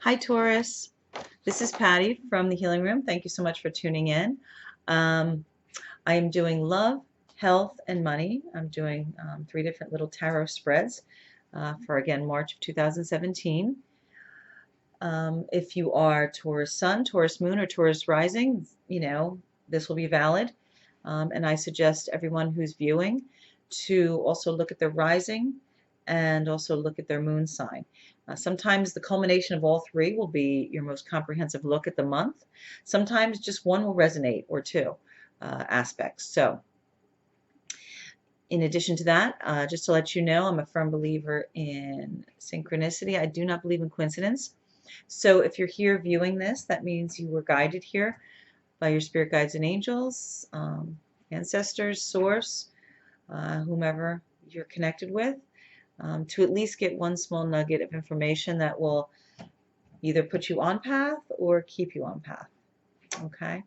Hi, Taurus. This is Patty from the Healing Room. Thank you so much for tuning in. Um, I am doing love, health, and money. I'm doing three different little tarot spreads for, again, March of 2017. If you are Taurus Sun, Taurus Moon, or Taurus Rising, this will be valid. And I suggest everyone who's viewing to also look at their rising and also look at their moon sign. Sometimes the culmination of all three will be your most comprehensive look at the month. Sometimes just one will resonate, or two aspects. So in addition to that, just to let you know, I'm a firm believer in synchronicity. I do not believe in coincidence. So if you're here viewing this, that means you were guided here by your spirit guides and angels, ancestors, source, whomever you're connected with, to at least get one small nugget of information that will either put you on path or keep you on path. Okay,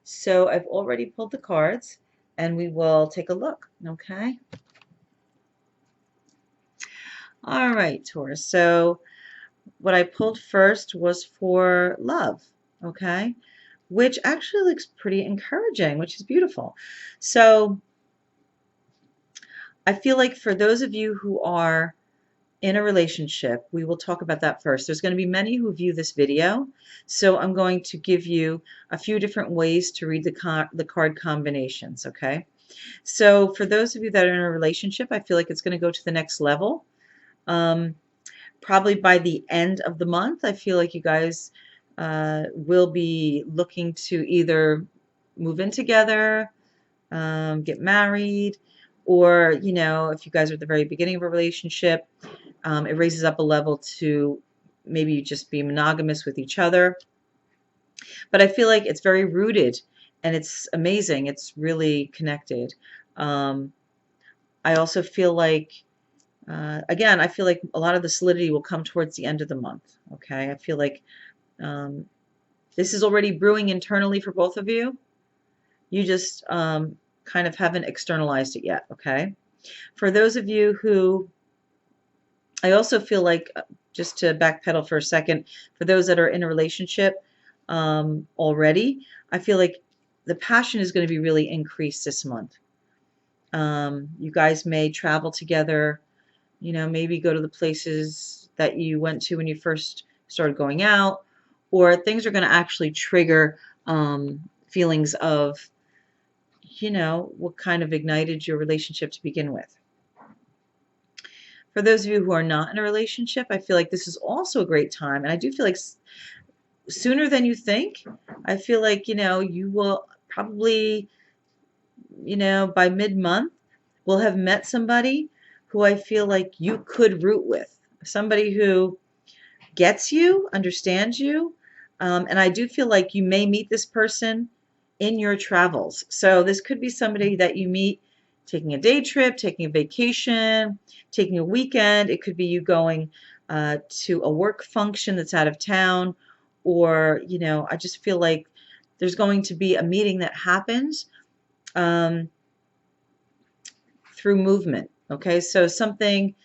so I've already pulled the cards and we will take a look. Okay. All right, Taurus. So what I pulled first was for love. Okay, which actually looks pretty encouraging, which is beautiful. So I feel like for those of you who are in a relationship, we will talk about that first. There's going to be many who view this video, so I'm going to give you a few different ways to read the card combinations, okay? So for those of you that are in a relationship, I feel like it's going to go to the next level. Probably by the end of the month, I feel like you guys will be looking to either move in together, get married, or, if you guys are at the very beginning of a relationship, it raises up a level to maybe you just be monogamous with each other. But I feel like it's very rooted and it's amazing. It's really connected. Um, I also feel like, again, I feel like a lot of the solidity will come towards the end of the month. Okay. I feel like this is already brewing internally for both of you. You just kind of haven't externalized it yet. Okay. For those of you who, I also feel like, just to backpedal for a second, for those that are in a relationship already, I feel like the passion is going to be really increased this month. You guys may travel together, maybe go to the places that you went to when you first started going out, or things are going to actually trigger feelings of, what kind of ignited your relationship to begin with. For those of you who are not in a relationship, I feel like this is also a great time. And I do feel like sooner than you think, I feel like, you will probably, by mid-month, will have met somebody who I feel like you could root with. Somebody who gets you, understands you. And I do feel like you may meet this person in your travels. So this could be somebody that you meet taking a day trip, taking a vacation, taking a weekend. It could be you going to a work function that's out of town, or, I just feel like there's going to be a meeting that happens through movement. Okay, so something,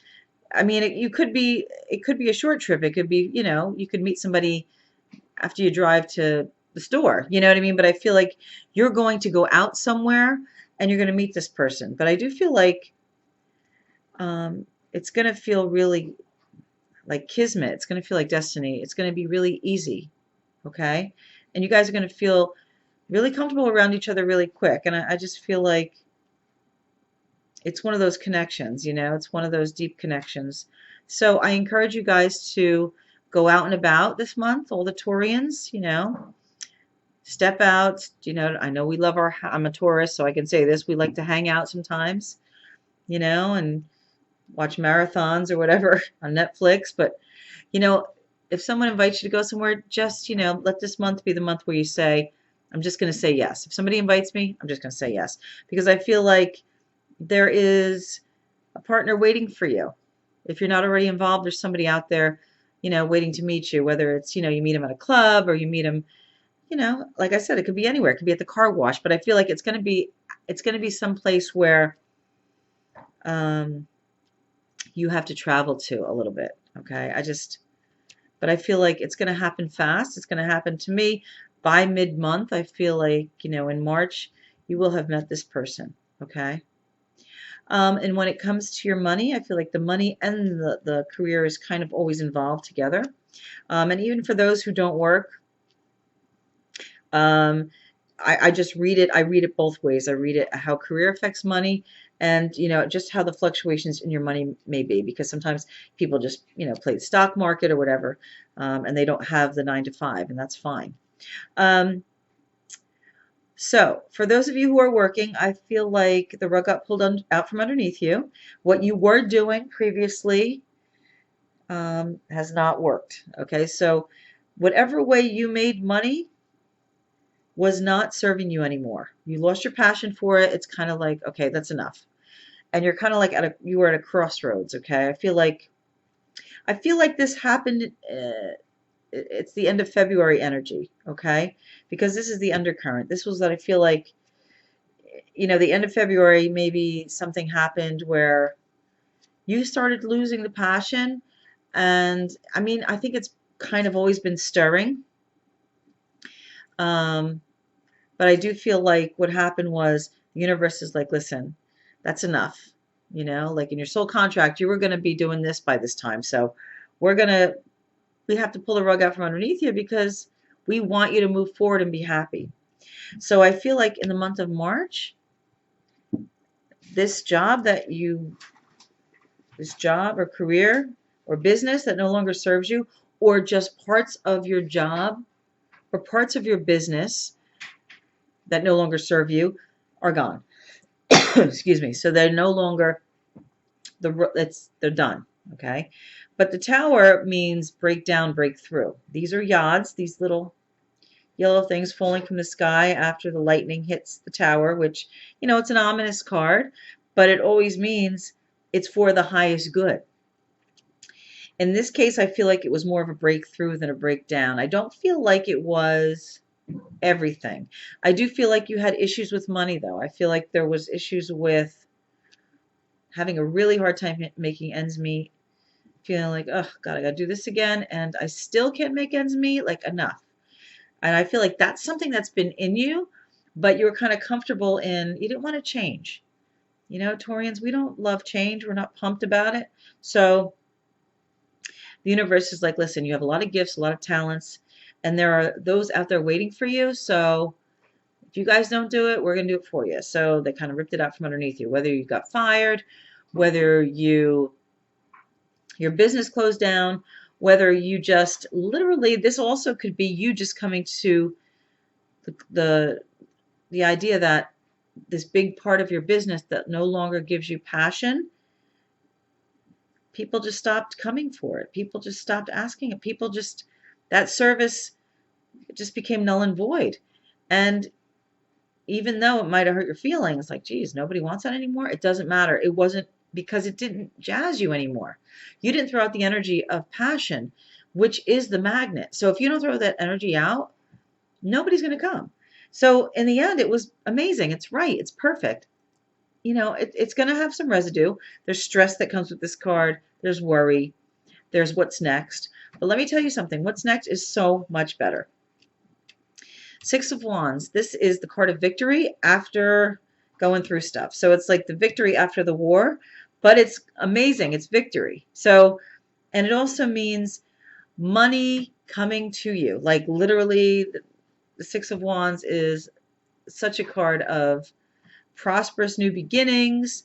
I mean, it could be a short trip. It could be, you could meet somebody after you drive to the store, you know what I mean? But I feel like you're going to go out somewhere and you're going to meet this person. But I do feel like it's going to feel really like kismet. It's going to feel like destiny. It's going to be really easy, okay? And you guys are going to feel really comfortable around each other really quick. And I just feel like it's one of those connections, it's one of those deep connections. So I encourage you guys to go out and about this month, all the Taurians, step out. I know we love I'm a Taurus, so I can say this. We like to hang out sometimes, and watch marathons or whatever on Netflix. But, if someone invites you to go somewhere, just, let this month be the month where you say, I'm just going to say yes. If somebody invites me, I'm just going to say yes. Because I feel like there is a partner waiting for you. If you're not already involved, there's somebody out there, waiting to meet you, whether it's, you meet them at a club or you meet them, like I said, it could be anywhere. It could be at the car wash, but I feel like it's going to be some place where you have to travel to a little bit. Okay. but I feel like it's going to happen fast. It's going to happen to me by mid-month. I feel like, in March, you will have met this person, okay? And when it comes to your money, I feel like the money and the career is kind of always involved together. And even for those who don't work, um, I just read it. I read it both ways. I read it how career affects money and, just how the fluctuations in your money may be, because sometimes people just, play the stock market or whatever, and they don't have the 9 to 5, and that's fine. Um, so for those of you who are working, I feel like the rug got pulled out from underneath you. What you were doing previously has not worked. Okay, so whatever way you made money was not serving you anymore. You lost your passion for it. It's kind of like, okay, that's enough. And you're kind of like you were at a crossroads. Okay, I feel like this happened. It's the end of February energy. Okay, because this is the undercurrent. This was that I feel like, the end of February, maybe something happened where you started losing the passion. And I mean, I think it's kind of always been stirring. Um, but I do feel like what happened was the universe is like, listen, that's enough. Like in your soul contract, you were going to be doing this by this time. So we're going to, we have to pull the rug out from underneath you because we want you to move forward and be happy. So I feel like in the month of March, this job or career or business that no longer serves you, or just parts of your job or parts of your business that no longer serve you are gone. Excuse me. So they're no longer they're done. Okay. But the tower means break down, break through. These are yods, these little yellow things falling from the sky after the lightning hits the tower, which, it's an ominous card, but it always means it's for the highest good. In this case, I feel like it was more of a breakthrough than a breakdown. I don't feel like it was everything. I do feel like you had issues with money, though. I feel like there was issues with having a really hard time making ends meet, feeling like, oh, God, I got to do this again, and I still can't make ends meet, like enough. And I feel like that's something that's been in you, but you were kind of comfortable you didn't want to change. Taurians, we don't love change. We're not pumped about it. So the universe is like, listen, you have a lot of gifts, a lot of talents, and there are those out there waiting for you. So if you guys don't do it, we're going to do it for you. So they kind of ripped it out from underneath you, whether you got fired, whether your business closed down, whether you just literally, this also could be you just coming to the idea that this big part of your business that no longer gives you passion, people just stopped coming for it. People just stopped asking it. That service just became null and void. And even though it might have hurt your feelings, like, geez, nobody wants that anymore, it doesn't matter. It wasn't because it didn't jazz you anymore. You didn't throw out the energy of passion, which is the magnet. So if you don't throw that energy out, nobody's going to come. So in the end, it was amazing. It's right. It's perfect. It's going to have some residue. There's stress that comes with this card. There's worry. There's what's next. But let me tell you something. What's next is so much better. Six of Wands. This is the card of victory after going through stuff. So it's like the victory after the war, but it's amazing. It's victory. So, and it also means money coming to you. Like literally, the Six of Wands is such a card of prosperous new beginnings,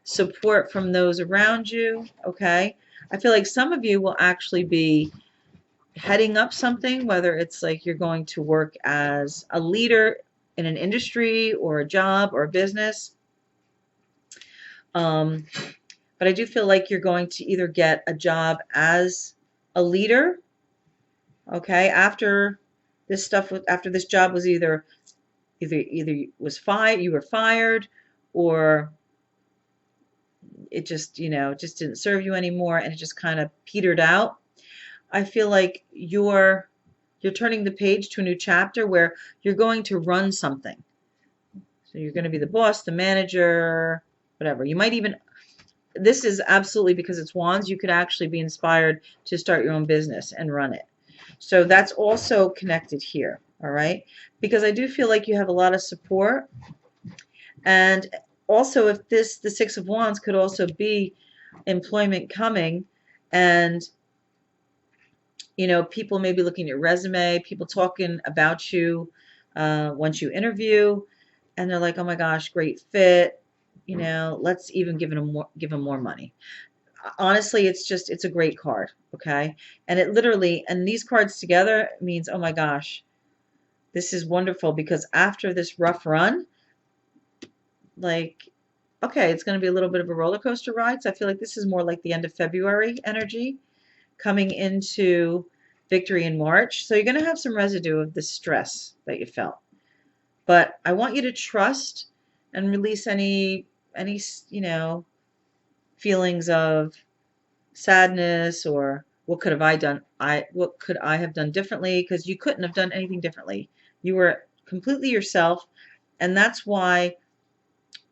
support from those around you. Okay. I feel like some of you will actually be heading up something, whether it's like you're going to work as a leader in an industry or a job or a business. But I do feel like you're going to either get a job as a leader, okay, after this job was either was fired, you were fired, or it just, just didn't serve you anymore and it just kind of petered out. I feel like you're turning the page to a new chapter where you're going to run something. So you're going to be the boss, the manager, whatever. You might even, this is absolutely, because it's wands, you could actually be inspired to start your own business and run it. So that's also connected here, all right? Because I do feel like you have a lot of support. And also, if the Six of Wands could also be employment coming, and people may be looking at your resume, people talking about you once you interview, and they're like, oh my gosh, great fit. Let's even give him more money. Honestly, it's a great card, okay? And it literally, and these cards together means, oh my gosh, this is wonderful, because after this rough run, like, okay, it's going to be a little bit of a roller coaster ride. So I feel like this is more like the end of February energy coming into victory in March. So you're going to have some residue of the stress that you felt. But I want you to trust and release any feelings of sadness, or what could I have done differently, because you couldn't have done anything differently. You were completely yourself, and that's why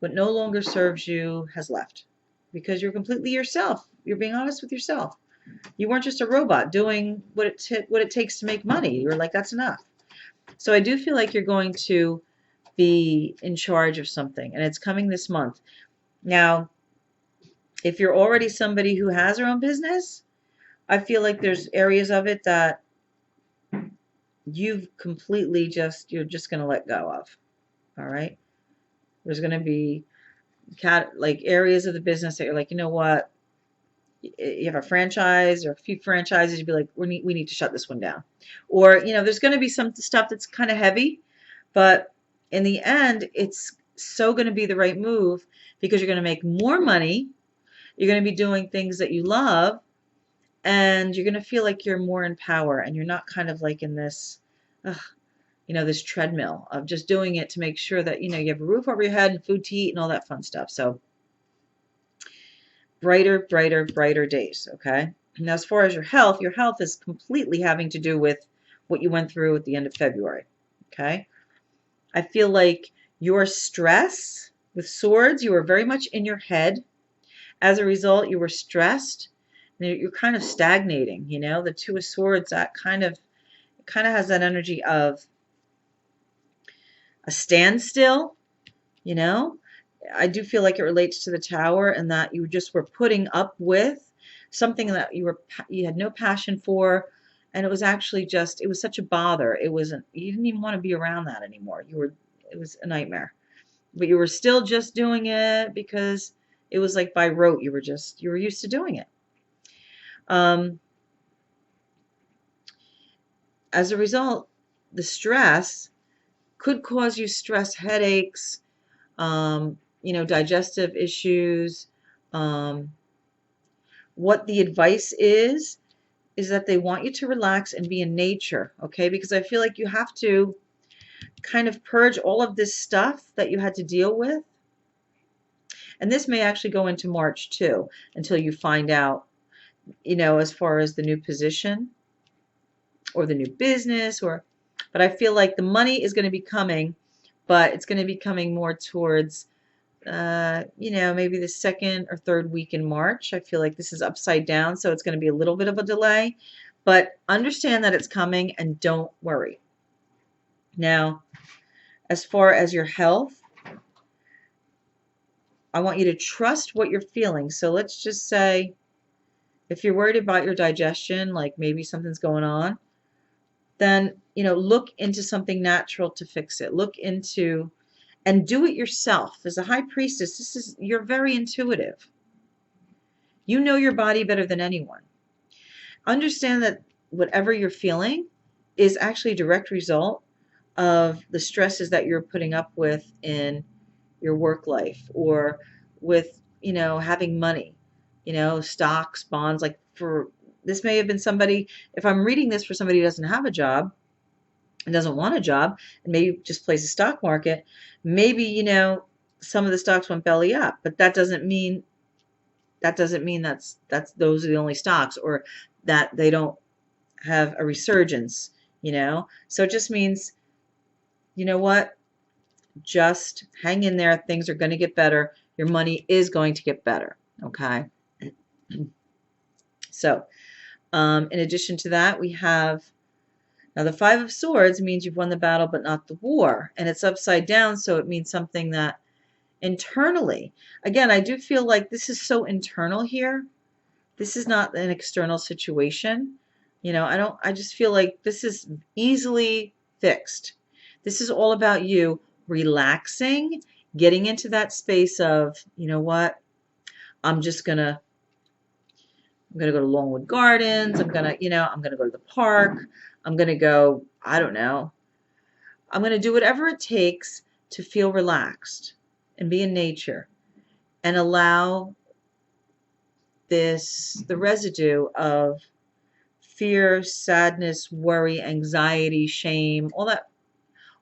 what no longer serves you has left, because you're completely yourself. You're being honest with yourself. You weren't just a robot doing what it takes to make money. You were like, that's enough. So I do feel like you're going to be in charge of something, and it's coming this month. Now, if you're already somebody who has their own business, I feel like there's areas of it that you're just going to let go of. All right. There's going to be like areas of the business that you're like, you know what? You have a franchise or a few franchises, you'd be like, we need to shut this one down. Or, there's going to be some stuff that's kind of heavy, but in the end, it's so going to be the right move, because you're going to make more money. You're going to be doing things that you love, and you're going to feel like you're more in power, and you're not kind of like in this, this treadmill of just doing it to make sure that, you have a roof over your head and food to eat and all that fun stuff. So brighter, brighter, brighter days, okay? Now, as far as your health is completely having to do with what you went through at the end of February, okay? I feel like your stress with swords, you were very much in your head. As a result, you were stressed. You're kind of stagnating, The Two of Swords, that kind of has that energy of a standstill, you know. I do feel like it relates to the Tower, and that you just were putting up with something that you had no passion for, and it was actually it was such a bother. You didn't even want to be around that anymore. It was a nightmare. But you were still just doing it because it was like by rote. You were used to doing it. As a result, the stress could cause you stress headaches, digestive issues. What the advice is that they want you to relax and be in nature, okay? Because I feel like you have to kind of purge all of this stuff that you had to deal with. And this may actually go into March too, until you find out, as far as the new position or the new business, but I feel like the money is going to be coming, but it's going to be coming more towards maybe the second or third week in March. I feel like this is upside down, so it's going to be a little bit of a delay, but understand that it's coming and don't worry. Now, as far as your health, I want you to trust what you're feeling. So let's just say if you're worried about your digestion, like maybe something's going on, then, look into something natural to fix it. Look into and do it yourself. As a high priestess, you're very intuitive. You know your body better than anyone. Understand that whatever you're feeling is actually a direct result of the stresses that you're putting up with in your work life, or with, having money, stocks, bonds. Like, for this may have been somebody, if I'm reading this for somebody who doesn't have a job and doesn't want a job, and maybe just plays the stock market, maybe, some of the stocks went belly up, but that doesn't mean that's those are the only stocks, or that they don't have a resurgence, So it just means, you know what? Just hang in there. Things are going to get better. Your money is going to get better. Okay. So, in addition to that, we have now the Five of Swords means you've won the battle, but not the war. And it's upside down, so it means something that internally, again, I do feel like this is so internal here. This is not an external situation. I just feel like this is easily fixed. This is all about you relaxing, getting into that space of, you know what, I'm just gonna I'm gonna go to Longwood Gardens. I'm gonna go to the park. I'm gonna go, I don't know. I'm gonna do whatever it takes to feel relaxed and be in nature and allow the residue of fear, sadness, worry, anxiety, shame, all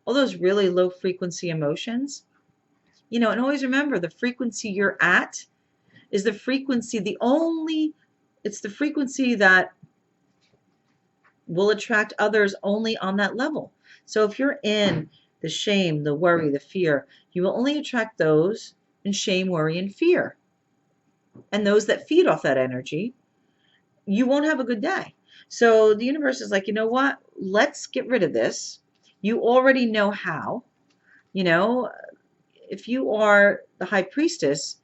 those really low frequency emotions. And always remember the frequency you're at is the frequency, it's the frequency that will attract others only on that level. So if you're in the shame, the worry, the fear, you will only attract those in shame, worry, and fear. And those that feed off that energy, you won't have a good day. So the universe is like, you know what? Let's get rid of this. You already know how. You know, if you are the high priestess,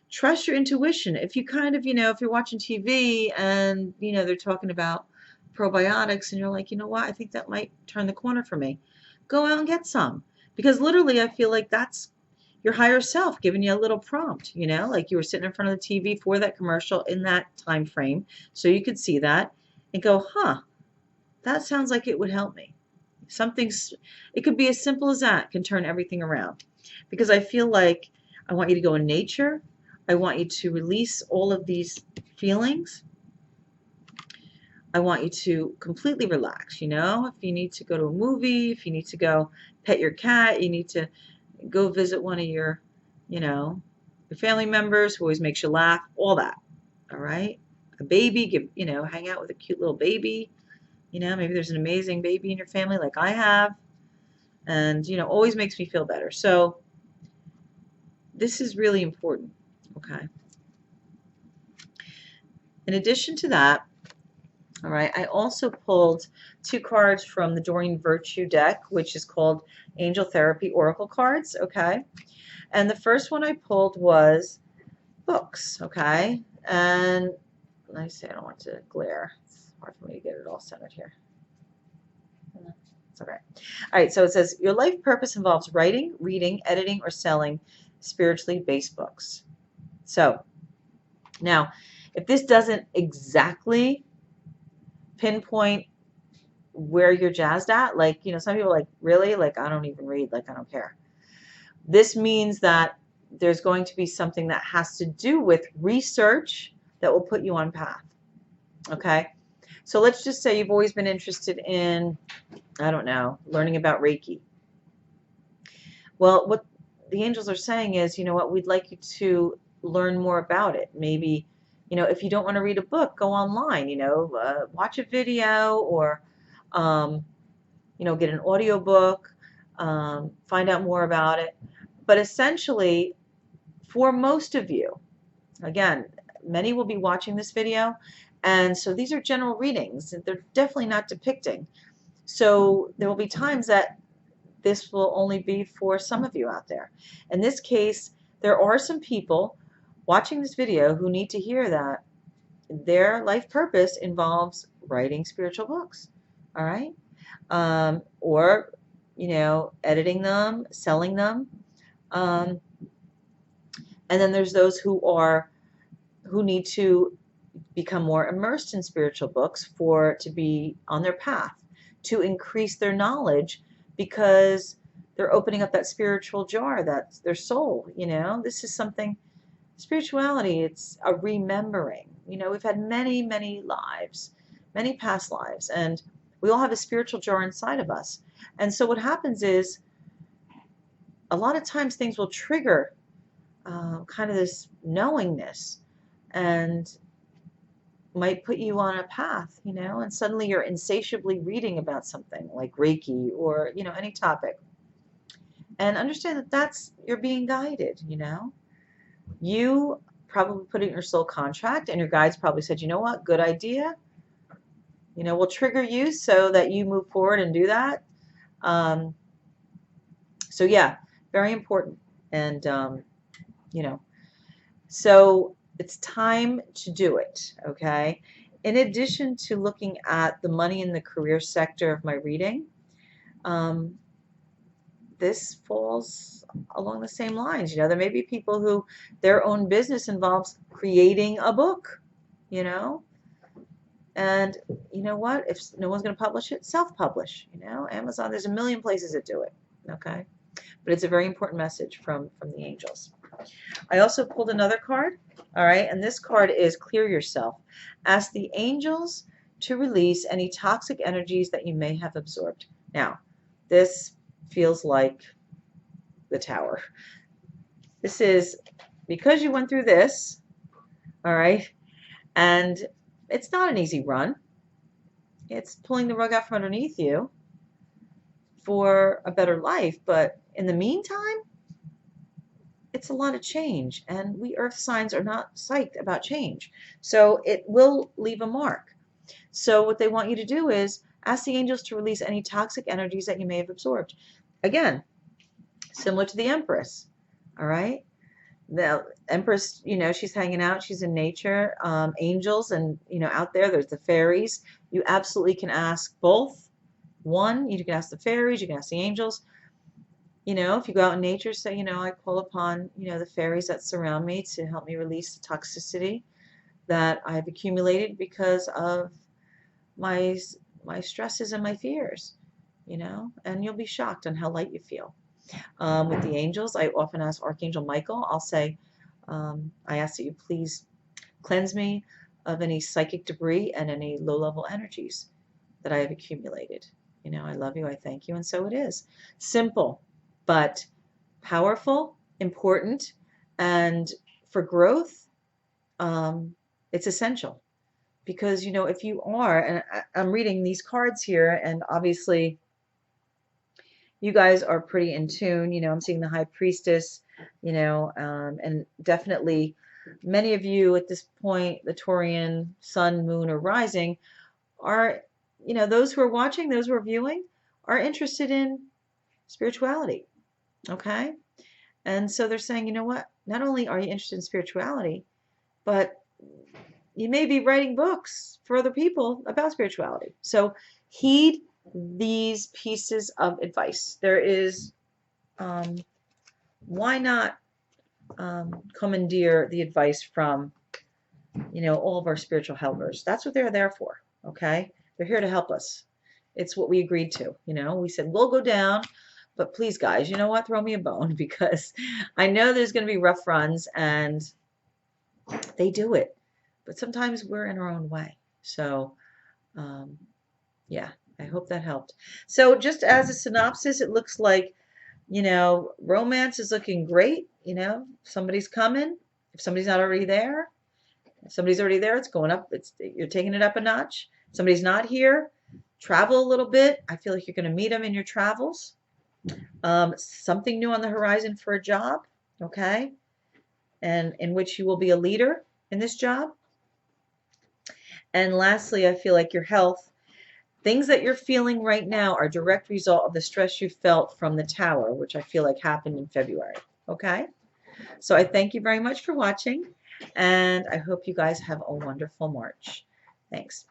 trust your intuition. If you kind of, if you're watching TV and, they're talking about probiotics and you're like, you know what, I think that might turn the corner for me, go out and get some. Because literally, I feel like that's your higher self giving you a little prompt, like you were sitting in front of the TV for that commercial in that time frame. So you could see that and go, that sounds like it would help me. It could be as simple as that, can turn everything around. Because I feel like I want you to go in nature. I want you to release all of these feelings. I want you to completely relax, if you need to go to a movie, if you need to go pet your cat, you need to go visit one of your family members who always makes you laugh, all that. All right. A baby, hang out with a cute little baby. Maybe there's an amazing baby in your family like I have. And, always makes me feel better. So this is really important. Okay. In addition to that, all right, I also pulled 2 cards from the Doreen Virtue deck, which is called Angel Therapy Oracle cards. Okay. And the first one I pulled was books. Okay. And let me see, I don't want to glare. It's hard for me to get it all centered here. It's all right. All right, so it says, your life purpose involves writing, reading, editing, or selling spiritually based books. So now, if this doesn't exactly pinpoint where you're jazzed at, like, some people are like, really? Like, I don't even read, like, I don't care. This means that there's going to be something that has to do with research that will put you on path. Okay? So let's just say you've always been interested in, I don't know, learning about Reiki. Well, what the angels are saying is, you know what, we'd like you to learn more about it. Maybe, if you don't want to read a book, go online, watch a video or, get an audio book, find out more about it. But essentially, for most of you, again, many will be watching this video, and so these are general readings. They're definitely not depicting. So there will be times that this will only be for some of you out there. In this case, there are some people watching this video who need to hear that their life purpose involves writing spiritual books, all right? Or, editing them, selling them. And then there's those who need to become more immersed in spiritual books to be on their path, to increase their knowledge, because they're opening up that spiritual jar, that's their soul. This is something, spirituality, it's a remembering. We've had many, many lives, many past lives, and we all have a spiritual jar inside of us. And so what happens is, a lot of times things will trigger kind of this knowingness, and might put you on a path, and suddenly you're insatiably reading about something like Reiki or, any topic. And understand that you're being guided, You probably put it in your soul contract, and your guides probably said, you know what, good idea. You know, we'll trigger you so that you move forward and do that. Um, so yeah, very important. And, you know, so it's time to do it, okay? In addition to looking at the money in the career sector of my reading, this falls along the same lines. You know, there may be people who their own business involves creating a book, you know, and you know what? If no one's going to publish it, self-publish. You know, Amazon, there's a million places that do it, okay? But it's a very important message from the angels. I also pulled another card, all right, and this card is clear yourself. Ask the angels to release any toxic energies that you may have absorbed. Now, this feels like the Tower. This is because you went through this, all right, and it's not an easy run. It's pulling the rug out from underneath you for a better life, but in the meantime, it's a lot of change, and we earth signs are not psyched about change. So it will leave a mark. So what they want you to do is ask the angels to release any toxic energies that you may have absorbed. Again, similar to the Empress, all right? The Empress, you know, she's hanging out, she's in nature, angels, and, you know, out there's the fairies. You absolutely can ask both. One, you can ask the fairies, you can ask the angels. You know, if you go out in nature, say, you know, I call upon, you know, the fairies that surround me to help me release the toxicity that I've accumulated because of my stresses and my fears, you know, and you'll be shocked on how light you feel. With the angels, I often ask Archangel Michael, I'll say, I ask that you please cleanse me of any psychic debris and any low-level energies that I have accumulated. You know, I love you, I thank you, and so it is. Simple, but powerful, important, and for growth, it's essential. Because, you know, if you are, and I'm reading these cards here, and obviously you guys are pretty in tune. You know, I'm seeing the High Priestess, you know, and definitely many of you at this point, the Taurian sun, moon, or rising, are, you know, those who are watching, those who are viewing, are interested in spirituality, okay? And so they're saying, you know what, not only are you interested in spirituality, but you may be writing books for other people about spirituality. So heed these pieces of advice. There is, why not commandeer the advice from, you know, all of our spiritual helpers? That's what they're there for, okay? They're here to help us. It's what we agreed to, you know? We said, we'll go down, but please, guys, you know what? Throw me a bone, because I know there's going to be rough runs, and they do it. But sometimes we're in our own way. So, yeah, I hope that helped. So just as a synopsis, it looks like, you know, romance is looking great. You know, somebody's coming. If somebody's not already there, if somebody's already there, it's going up. You're taking it up a notch. If somebody's not here, travel a little bit. I feel like you're going to meet them in your travels. Something new on the horizon for a job, okay? And in which you will be a leader in this job. And lastly, I feel like your health, things that you're feeling right now are a direct result of the stress you felt from the Tower, which I feel like happened in February. Okay? So I thank you very much for watching, and I hope you guys have a wonderful March. Thanks.